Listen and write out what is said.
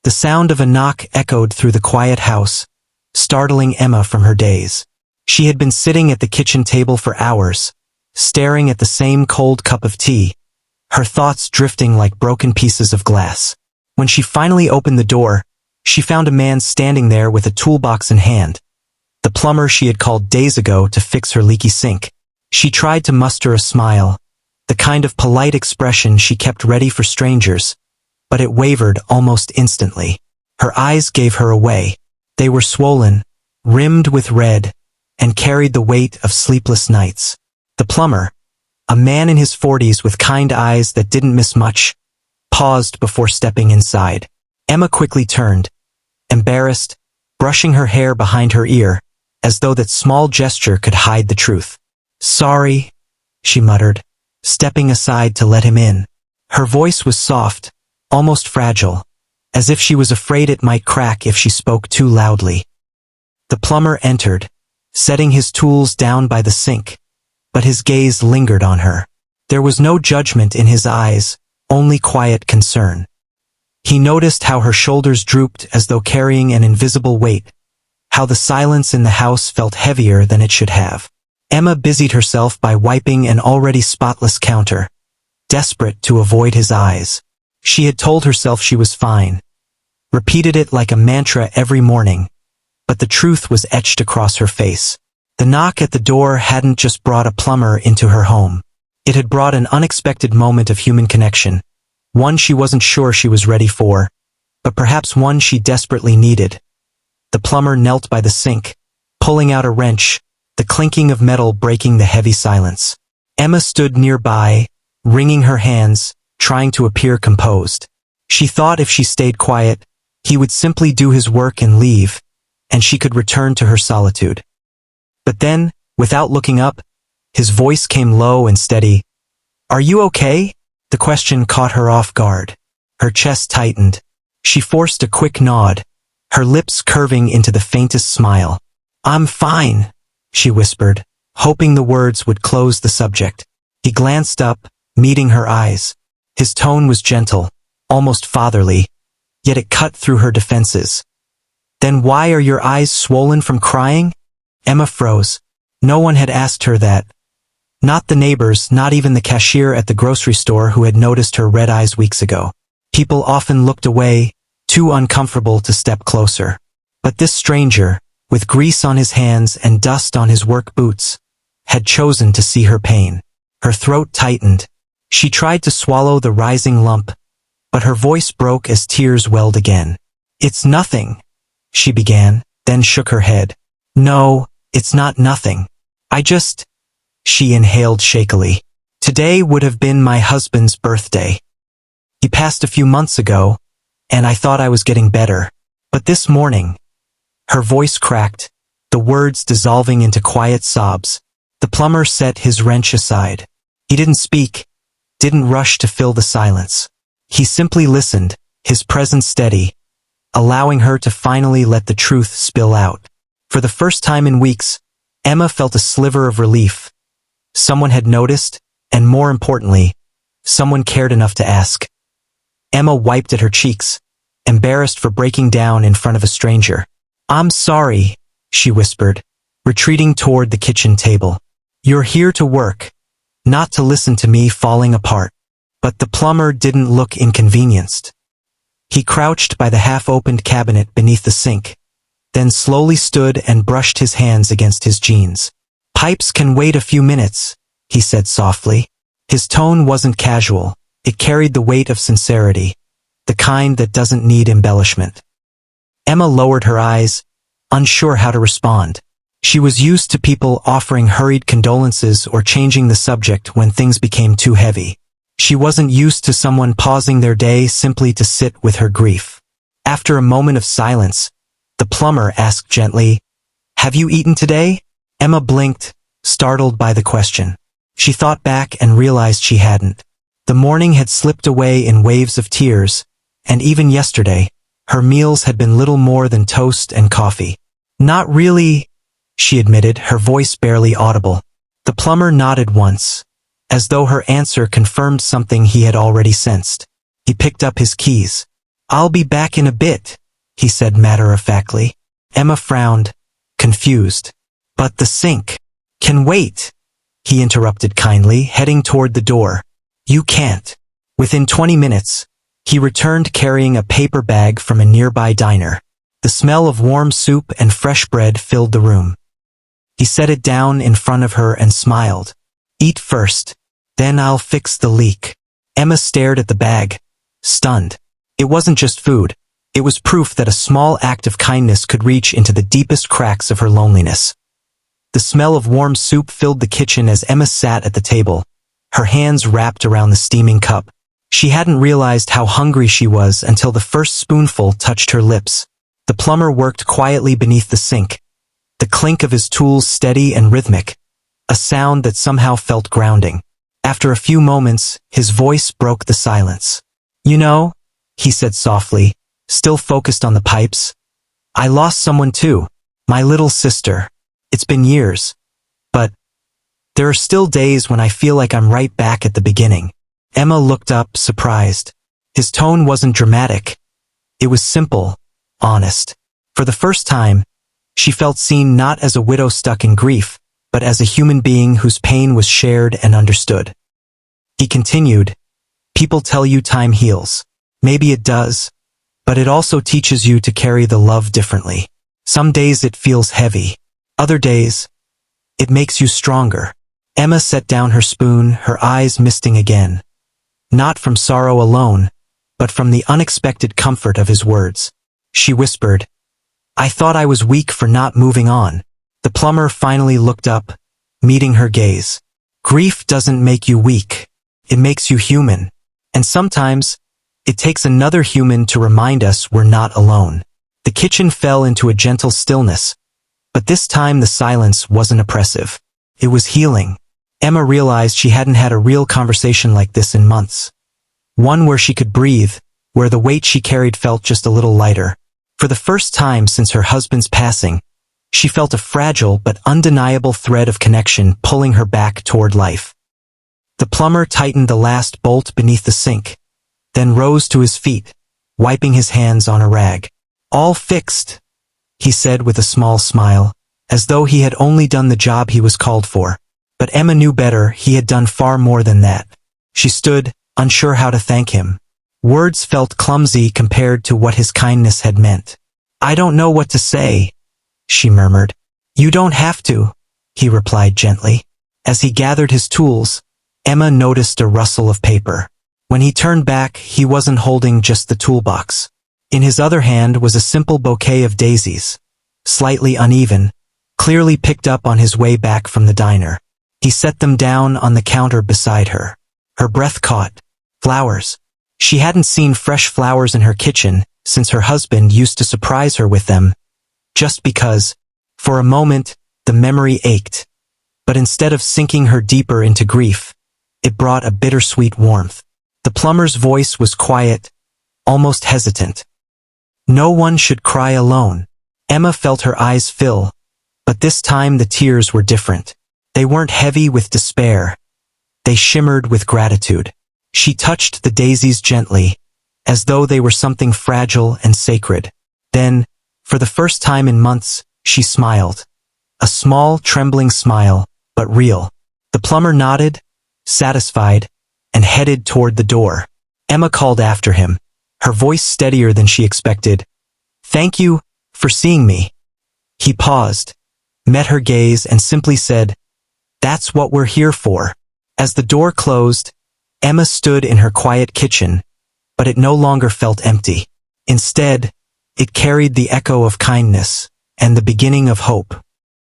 The sound of a knock echoed through the quiet house, startling Emma from her daze. She had been sitting at the kitchen table for hours, staring at the same cold cup of tea, her thoughts drifting like broken pieces of glass. When she finally opened the door, she found a man standing there with a toolbox in hand, the plumber she had called days ago to fix her leaky sink. She tried to muster a smile, the kind of polite expression she kept ready for strangers, but it wavered almost instantly. Her eyes gave her away. They were swollen, rimmed with red, and carried the weight of sleepless nights. The plumber, a man in his 40s with kind eyes that didn't miss much, paused before stepping inside. Emma quickly turned, embarrassed, brushing her hair behind her ear, as though that small gesture could hide the truth. "Sorry," she muttered, stepping aside to let him in. Her voice was soft, almost fragile, as if she was afraid it might crack if she spoke too loudly. The plumber entered, setting his tools down by the sink, but his gaze lingered on her. There was no judgment in his eyes, only quiet concern. He noticed how her shoulders drooped as though carrying an invisible weight, how the silence in the house felt heavier than it should have. Emma busied herself by wiping an already spotless counter, desperate to avoid his eyes. She had told herself she was fine, repeated it like a mantra every morning, but the truth was etched across her face. The knock at the door hadn't just brought a plumber into her home. It had brought an unexpected moment of human connection, one she wasn't sure she was ready for, but perhaps one she desperately needed. The plumber knelt by the sink, pulling out a wrench, the clinking of metal breaking the heavy silence. Emma stood nearby, wringing her hands, trying to appear composed. She thought if she stayed quiet, he would simply do his work and leave, and she could return to her solitude. But then, without looking up, his voice came low and steady. "Are you okay?" The question caught her off guard. Her chest tightened. She forced a quick nod, her lips curving into the faintest smile. "I'm fine," she whispered, hoping the words would close the subject. He glanced up, meeting her eyes. His tone was gentle, almost fatherly, yet it cut through her defenses. "Then why are your eyes swollen from crying?" Emma froze. No one had asked her that. Not the neighbors, not even the cashier at the grocery store who had noticed her red eyes weeks ago. People often looked away, too uncomfortable to step closer. But this stranger, with grease on his hands and dust on his work boots, had chosen to see her pain. Her throat tightened. She tried to swallow the rising lump, but her voice broke as tears welled again. "It's nothing," she began, then shook her head. "No, it's not nothing. She inhaled shakily. "Today would have been my husband's birthday. He passed a few months ago, and I thought I was getting better. But this morning..." Her voice cracked, the words dissolving into quiet sobs. The plumber set his wrench aside. He didn't speak, didn't rush to fill the silence. He simply listened, his presence steady, allowing her to finally let the truth spill out. For the first time in weeks, Emma felt a sliver of relief. Someone had noticed, and more importantly, someone cared enough to ask. Emma wiped at her cheeks, embarrassed for breaking down in front of a stranger. "I'm sorry," she whispered, retreating toward the kitchen table. "You're here to work, not to listen to me falling apart." But the plumber didn't look inconvenienced. He crouched by the half-opened cabinet beneath the sink, then slowly stood and brushed his hands against his jeans. "Pipes can wait a few minutes," he said softly. His tone wasn't casual, it carried the weight of sincerity, the kind that doesn't need embellishment. Emma lowered her eyes, unsure how to respond. She was used to people offering hurried condolences or changing the subject when things became too heavy. She wasn't used to someone pausing their day simply to sit with her grief. After a moment of silence, the plumber asked gently, "Have you eaten today?" Emma blinked, startled by the question. She thought back and realized she hadn't. The morning had slipped away in waves of tears, and even yesterday, her meals had been little more than toast and coffee. "Not really," she admitted, her voice barely audible. The plumber nodded once, as though her answer confirmed something he had already sensed. He picked up his keys. I'll be back in a bit, he said matter-of-factly. Emma frowned, confused. But the sink can wait, he interrupted kindly, heading toward the door. You can't. Within 20 minutes, he returned carrying a paper bag from a nearby diner. The smell of warm soup and fresh bread filled the room. He set it down in front of her and smiled. Eat first, then I'll fix the leak. Emma stared at the bag, stunned. It wasn't just food. It was proof that a small act of kindness could reach into the deepest cracks of her loneliness. The smell of warm soup filled the kitchen as Emma sat at the table, her hands wrapped around the steaming cup. She hadn't realized how hungry she was until the first spoonful touched her lips. The plumber worked quietly beneath the sink, the clink of his tools steady and rhythmic, a sound that somehow felt grounding. After a few moments, his voice broke the silence. You know, he said softly, still focused on the pipes, I lost someone too, my little sister. It's been years, but there are still days when I feel like I'm right back at the beginning. Emma looked up, surprised. His tone wasn't dramatic. It was simple, honest. For the first time, she felt seen not as a widow stuck in grief, but as a human being whose pain was shared and understood. He continued, people tell you time heals. Maybe it does, but it also teaches you to carry the love differently. Some days it feels heavy. Other days, it makes you stronger. Emma set down her spoon, her eyes misting again. Not from sorrow alone, but from the unexpected comfort of his words. She whispered, I thought I was weak for not moving on. The plumber finally looked up, meeting her gaze. Grief doesn't make you weak. It makes you human. And sometimes, it takes another human to remind us we're not alone. The kitchen fell into a gentle stillness, but this time the silence wasn't oppressive. It was healing. Emma realized she hadn't had a real conversation like this in months. One where she could breathe, where the weight she carried felt just a little lighter. For the first time since her husband's passing, she felt a fragile but undeniable thread of connection pulling her back toward life. The plumber tightened the last bolt beneath the sink, then rose to his feet, wiping his hands on a rag. All fixed, he said with a small smile, as though he had only done the job he was called for. But Emma knew better, he had done far more than that. She stood, unsure how to thank him. Words felt clumsy compared to what his kindness had meant. I don't know what to say, she murmured. You don't have to, he replied gently. As he gathered his tools, Emma noticed a rustle of paper. When he turned back, he wasn't holding just the toolbox. In his other hand was a simple bouquet of daisies, slightly uneven, clearly picked up on his way back from the diner. He set them down on the counter beside her. Her breath caught. Flowers. She hadn't seen fresh flowers in her kitchen since her husband used to surprise her with them, just because, for a moment, the memory ached. But instead of sinking her deeper into grief, it brought a bittersweet warmth. The plumber's voice was quiet, almost hesitant. No one should cry alone. Emma felt her eyes fill, but this time the tears were different. They weren't heavy with despair. They shimmered with gratitude. She touched the daisies gently, as though they were something fragile and sacred. Then, for the first time in months, she smiled. A small, trembling smile, but real. The plumber nodded, satisfied, and headed toward the door. Emma called after him, her voice steadier than she expected. Thank you for seeing me. He paused, met her gaze, and simply said, That's what we're here for. As the door closed, Emma stood in her quiet kitchen, but it no longer felt empty. Instead, it carried the echo of kindness and the beginning of hope.